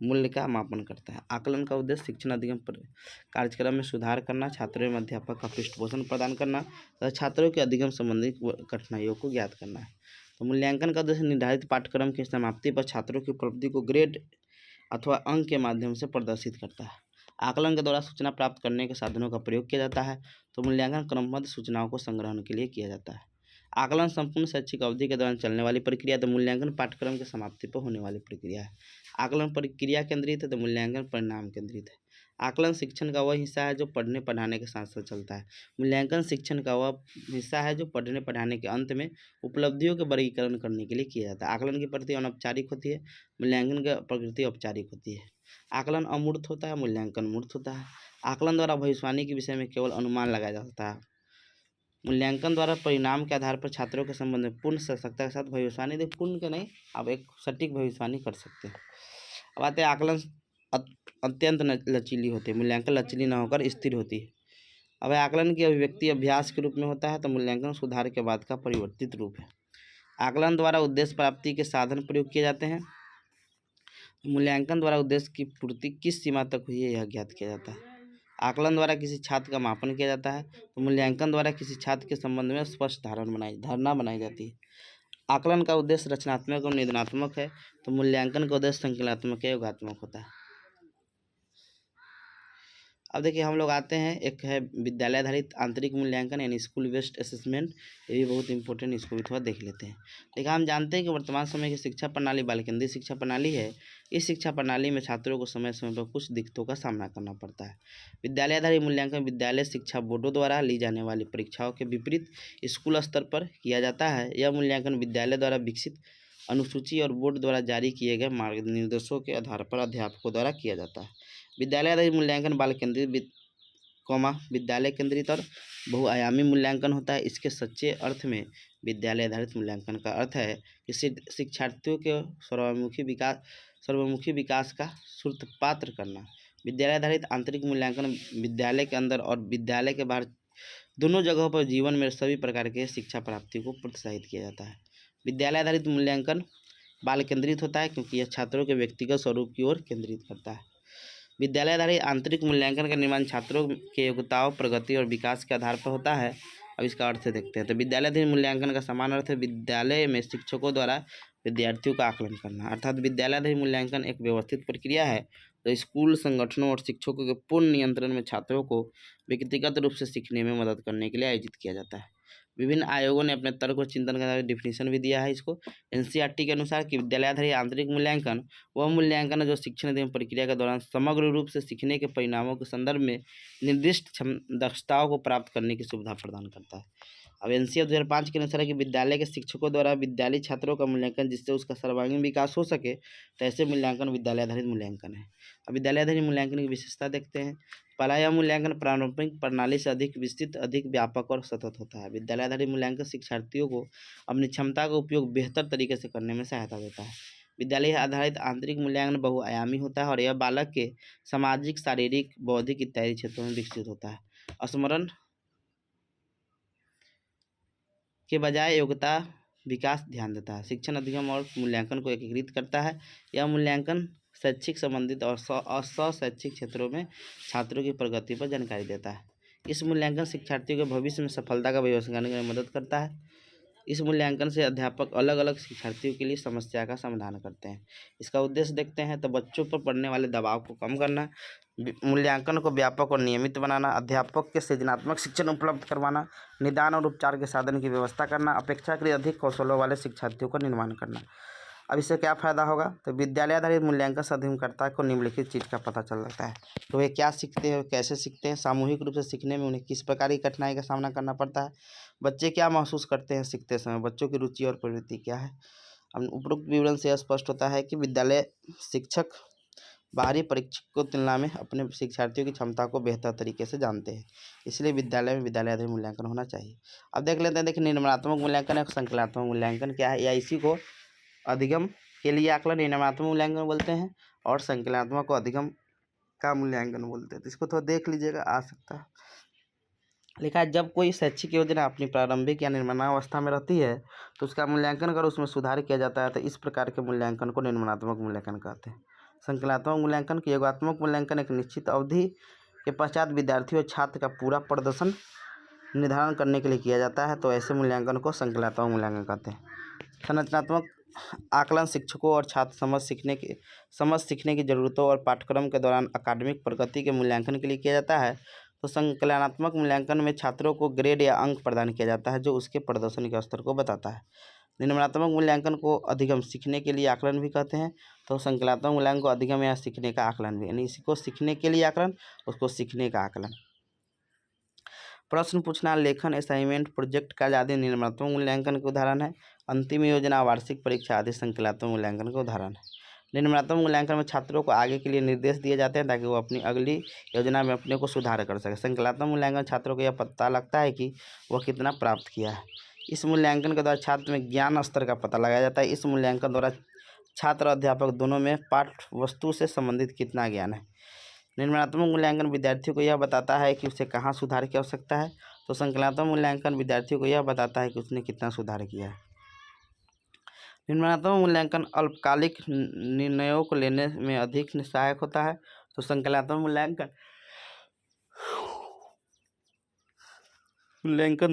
मूल्य का मापन करता है। आकलन का उद्देश्य शिक्षण अधिगम कार्यक्रम में सुधार करना, छात्रों में अध्यापक का पृष्ठपोषण प्रदान करना तथा छात्रों के अधिगम संबंधी कठिनाइयों को ज्ञात करना है। तो मूल्यांकन का उद्देश्य निर्धारित पाठ्यक्रम की समाप्ति पर छात्रों की उपलब्धि को ग्रेड अथवा अंक के माध्यम से प्रदर्शित करता है। आकलन के द्वारा सूचना प्राप्त करने के साधनों का प्रयोग किया जाता है। तो मूल्यांकन क्रमबद्ध सूचनाओं को संग्रहण के लिए किया जाता है। आकलन संपूर्ण शैक्षिक अवधि के दौरान चलने वाली प्रक्रिया। तो मूल्यांकन पाठ्यक्रम की समाप्ति पर होने वाली प्रक्रिया है। आकलन प्रक्रिया केंद्रित है तो मूल्यांकन परिणाम केंद्रित है। आकलन शिक्षण का वह हिस्सा है जो पढ़ने पढ़ाने के साथ साथ चलता है। मूल्यांकन शिक्षण का वह हिस्सा है जो पढ़ने पढ़ाने के अंत में उपलब्धियों के वर्गीकरण करने के लिए किया जाता है। आकलन की प्रकृति अनौपचारिक होती है, मूल्यांकन की प्रकृति औपचारिक होती है। आकलन अमूर्त होता है, मूल्यांकन मूर्त होता है। आकलन द्वारा भविष्यवाणी के विषय में केवल अनुमान लगाया जा सकता है। मूल्यांकन द्वारा परिणाम के आधार पर छात्रों के संबंध में पूर्ण सशक्ता के साथ भविष्यवाणी, देखिए पूर्ण के नहीं, आप एक सटीक भविष्यवाणी कर सकते हैं। अब आते हैं आकलन अत्यंत लचीली होती है, मूल्यांकन लचीली न होकर स्थिर होती है। अब आकलन की अभिव्यक्ति अभ्यास के रूप में होता है तो मूल्यांकन सुधार के बाद का परिवर्तित रूप है। आकलन द्वारा उद्देश्य प्राप्ति के साधन प्रयोग किए जाते हैं। मूल्यांकन द्वारा उद्देश्य की पूर्ति किस सीमा तक हुई है यह ज्ञात किया जाता है। आकलन द्वारा किसी छात्र का मापन किया जाता है तो मूल्यांकन द्वारा किसी छात्र के संबंध में स्पष्ट धारणा बनाई जाती है। आकलन का उद्देश्य रचनात्मक और निदानात्मक है तो मूल्यांकन का उद्देश्य संकलनात्मक या योगात्मक होता है। अब देखिए हम लोग आते हैं, एक है विद्यालय आधारित आंतरिक मूल्यांकन यानी स्कूल बेस्ड असेसमेंट। ये भी बहुत इंपॉर्टेंट, इसको भी थोड़ा देख लेते हैं। देखिए हम जानते हैं कि वर्तमान समय की शिक्षा प्रणाली बाल केंद्रित शिक्षा प्रणाली है। इस शिक्षा प्रणाली में छात्रों को समय समय पर कुछ दिक्कतों का सामना करना पड़ता है। विद्यालय आधारित मूल्यांकन विद्यालय शिक्षा बोर्डों द्वारा ली जाने वाली परीक्षाओं के विपरीत स्कूल स्तर पर किया जाता है। यह मूल्यांकन विद्यालय द्वारा विकसित अनुसूची और बोर्ड द्वारा जारी किए गए मार्ग निर्देशों के आधार पर अध्यापकों द्वारा किया जाता है। विद्यालय आधारित मूल्यांकन बाल केंद्रित विद्यालय केंद्रित और बहुआयामी मूल्यांकन होता है। इसके सच्चे अर्थ में विद्यालय आधारित मूल्यांकन का अर्थ है कि शिक्षार्थियों के सर्वमुखी विकास का सूत्रपात करना। विद्यालय आधारित आंतरिक मूल्यांकन विद्यालय के अंदर और विद्यालय के बाहर दोनों जगहों पर जीवन में सभी प्रकार के शिक्षा प्राप्ति को प्रोत्साहित किया जाता है। विद्यालय आधारित मूल्यांकन बाल केंद्रित होता है क्योंकि यह छात्रों के व्यक्तिगत स्वरूप की ओर केंद्रित करता है। विद्यालय आधारित आंतरिक मूल्यांकन का निर्माण छात्रों के योग्यताओं, प्रगति और विकास के आधार पर होता है। अब इसका अर्थ देखते हैं। तो विद्यालय आधारित मूल्यांकन का समान अर्थ है विद्यालय में शिक्षकों द्वारा विद्यार्थियों का आकलन करना। अर्थात विद्यालय आधारित मूल्यांकन एक व्यवस्थित प्रक्रिया है तो स्कूल संगठनों और शिक्षकों के पूर्ण नियंत्रण में छात्रों को व्यक्तिगत रूप से सीखने में मदद करने के लिए आयोजित किया जाता है। विभिन्न आयोगों ने अपने तर्क और चिंतन का डिफिनीशन भी दिया है इसको। एनसीईआरटी के अनुसार कि विद्यालय आधारित आंतरिक मूल्यांकन वह मूल्यांकन है जो शिक्षण एवं प्रक्रिया के दौरान समग्र रूप से सीखने के परिणामों के संदर्भ में निर्दिष्ट दक्षताओं को प्राप्त करने की सुविधा प्रदान करता है। अब एनसीईआरटी 2005 के अनुसार है कि विद्यालय के शिक्षकों द्वारा विद्यालयी छात्रों का मूल्यांकन जिससे उसका सर्वांगीण विकास हो सके, तो ऐसे मूल्यांकन विद्यालय आधारित मूल्यांकन है। अब विद्यालय आधारित मूल्यांकन की विशेषता देखते हैं। पहला, यह मूल्यांकन पारंपरिक प्रणाली से अधिक विस्तृत, अधिक व्यापक और सतत होता है। विद्यालय आधारित मूल्यांकन शिक्षार्थियों को अपनी क्षमता का उपयोग बेहतर तरीके से करने में सहायता देता है। विद्यालय आधारित आंतरिक मूल्यांकन बहुआयामी होता है और यह बालक के सामाजिक, शारीरिक, बौद्धिक इत्यादि क्षेत्रों में विकसित होता है। स्मरण के बजाय योग्यता विकास ध्यान देता है। शिक्षण अधिगम और मूल्यांकन को एकीकृत करता है। यह मूल्यांकन शैक्षिक संबंधित और शैक्षिक क्षेत्रों में छात्रों की प्रगति पर जानकारी देता है। इस मूल्यांकन शिक्षार्थियों के भविष्य में सफलता का व्यवस्था करने में मदद करता है। इस मूल्यांकन से अध्यापक अलग अलग शिक्षार्थियों के लिए समस्या का समाधान करते हैं। इसका उद्देश्य देखते हैं तो बच्चों पर पड़ने वाले दबाव को कम करना, मूल्यांकन को व्यापक और नियमित बनाना, अध्यापक के सृजनात्मक शिक्षण उपलब्ध करवाना, निदान और उपचार के साधन की व्यवस्था करना, अपेक्षाकृत अधिक कौशलों वाले शिक्षार्थियों का निर्माण करना। अब इससे क्या फ़ायदा होगा? तो विद्यालय आधारित मूल्यांकन से अध्ययनकर्ता को निम्नलिखित चीज़ का पता चल जाता है तो वे क्या सीखते हैं, कैसे सीखते हैं, सामूहिक रूप से सीखने में उन्हें किस प्रकार की कठिनाई का सामना करना पड़ता है, बच्चे क्या महसूस करते हैं सीखते समय, बच्चों की रुचि और प्रवृत्ति क्या है। अब उपरोक्त विवरण से स्पष्ट होता है कि विद्यालय शिक्षक बाहरी परीक्षकों की तुलना में अपने शिक्षार्थियों की क्षमता को बेहतर तरीके से जानते हैं, इसलिए विद्यालय में विद्यालय आधारित मूल्यांकन होना चाहिए। अब देख लेते हैं, देखिए निर्माणात्मक मूल्यांकन और संकलनात्मक मूल्यांकन क्या है, या इसी को अधिगम के लिए आकलन निर्माणात्मक मूल्यांकन बोलते हैं और संकलनात्मक को अधिगम का मूल्यांकन बोलते हैं। तो इसको थोड़ा देख लीजिएगा, आ सकता है। लिखा है, जब कोई शैक्षिक योजना अपनी प्रारंभिक या निर्माणावस्था में रहती है तो उसका मूल्यांकन कर उसमें सुधार किया जाता है, तो इस प्रकार के मूल्यांकन को निर्माणात्मक मूल्यांकन कहते हैं। संकलनात्मक मूल्यांकन की योगात्मक मूल्यांकन एक निश्चित अवधि के पश्चात विद्यार्थी और छात्र का पूरा प्रदर्शन निर्धारण करने के लिए किया जाता है, तो ऐसे मूल्यांकन को संकलनात्मक मूल्यांकन कहते हैं। संरचनात्मक आकलन शिक्षकों और छात्र समझ सीखने की जरूरतों और पाठ्यक्रम के दौरान अकादमिक प्रगति के मूल्यांकन के लिए किया जाता है। तो संकलनात्मक मूल्यांकन में छात्रों को ग्रेड या अंक प्रदान किया जाता है जो उसके प्रदर्शन के स्तर को बताता है। निर्माणात्मक मूल्यांकन को अधिगम सीखने के लिए आकलन भी कहते हैं। तो संकलनात्मक मूल्यांकन को अधिगम या सीखने का आकलन भी, यानी इसी को सीखने के लिए आकलन, उसको सीखने का आकलन। प्रश्न पूछना, लेखन, असाइनमेंट, प्रोजेक्ट कार्य आदि निर्माणात्मक मूल्यांकन के उदाहरण है। अंतिम योजना, वार्षिक परीक्षा आदि संकलनात्मक मूल्यांकन के उदाहरण है। निर्माणात्मक मूल्यांकन में छात्रों को आगे के लिए निर्देश दिए जाते हैं ताकि वो अपनी अगली योजना में अपने को सुधार कर सके। संकलनात्मक मूल्यांकन छात्रों को यह पता लगता है कि वह कितना प्राप्त किया है। इस मूल्यांकन के द्वारा छात्र में ज्ञान स्तर का पता लगाया जाता है। इस मूल्यांकन द्वारा छात्र और अध्यापक दोनों में पाठ्य वस्तु से संबंधित कितना ज्ञान है। निर्माणात्मक मूल्यांकन विद्यार्थियों को यह बताता है कि उसे कहाँ सुधार की आवश्यकता है, तो संकलनात्मक मूल्यांकन विद्यार्थियों को यह बताता है कि उसने कितना सुधार किया है। निर्माणात्मक मूल्यांकन अल्पकालिक निर्णयों को लेने में अधिक सहायक होता है, तो संकलनात्मक मूल्यांकन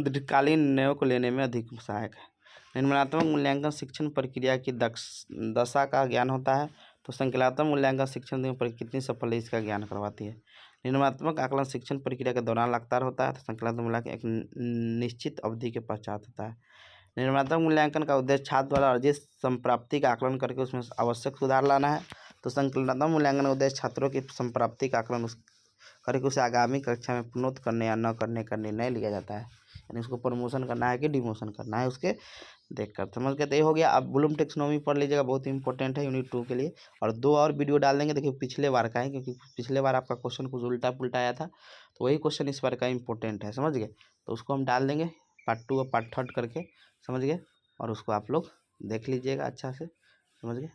दीर्घकालीन निर्णयों को लेने में अधिक सहायक है। निर्माणात्मक मूल्यांकन शिक्षण प्रक्रिया की दशा का ज्ञान होता है, तो संकलनात्मक मूल्यांकन शिक्षण पर कितनी सफल है इसका ज्ञान करवाती है। निर्माणात्मक आकलन शिक्षण प्रक्रिया के दौरान लगातार होता है, तो संकलनात्मक मूल्यांकन एक निश्चित अवधि के पश्चात होता है। निर्माणात्मक मूल्यांकन का उद्देश्य छात्र द्वारा अर्जित संप्राप्ति का आकलन करके उसमें आवश्यक सुधार लाना है, तो संकलनात्मक मूल्यांकन का उद्देश्य छात्रों की संप्राप्ति का आकलन करके उसे आगामी कक्षा में प्रोन्नत करने या न करने का निर्णय लिया जाता है, यानी उसको प्रमोशन करना है कि डिमोशन करना है उसके देख कर समझ गए। तो ये हो गया। अब ब्लूम टेक्सोनोमी पढ़ लीजिएगा, बहुत इंपॉर्टेंट है यूनिट 2 के लिए। और 2 और वीडियो डाल देंगे, देखिए पिछले बार का है, क्योंकि पिछले बार आपका क्वेश्चन कुछ उल्टा पुल्टा आया था, तो वही क्वेश्चन इस बार का इंपॉर्टेंट है, समझ गए। तो उसको हम डाल देंगे पार्ट 2 और पार्ट 3 करके, समझ गए। और उसको आप लोग देख लीजिएगा अच्छा से, समझ गए।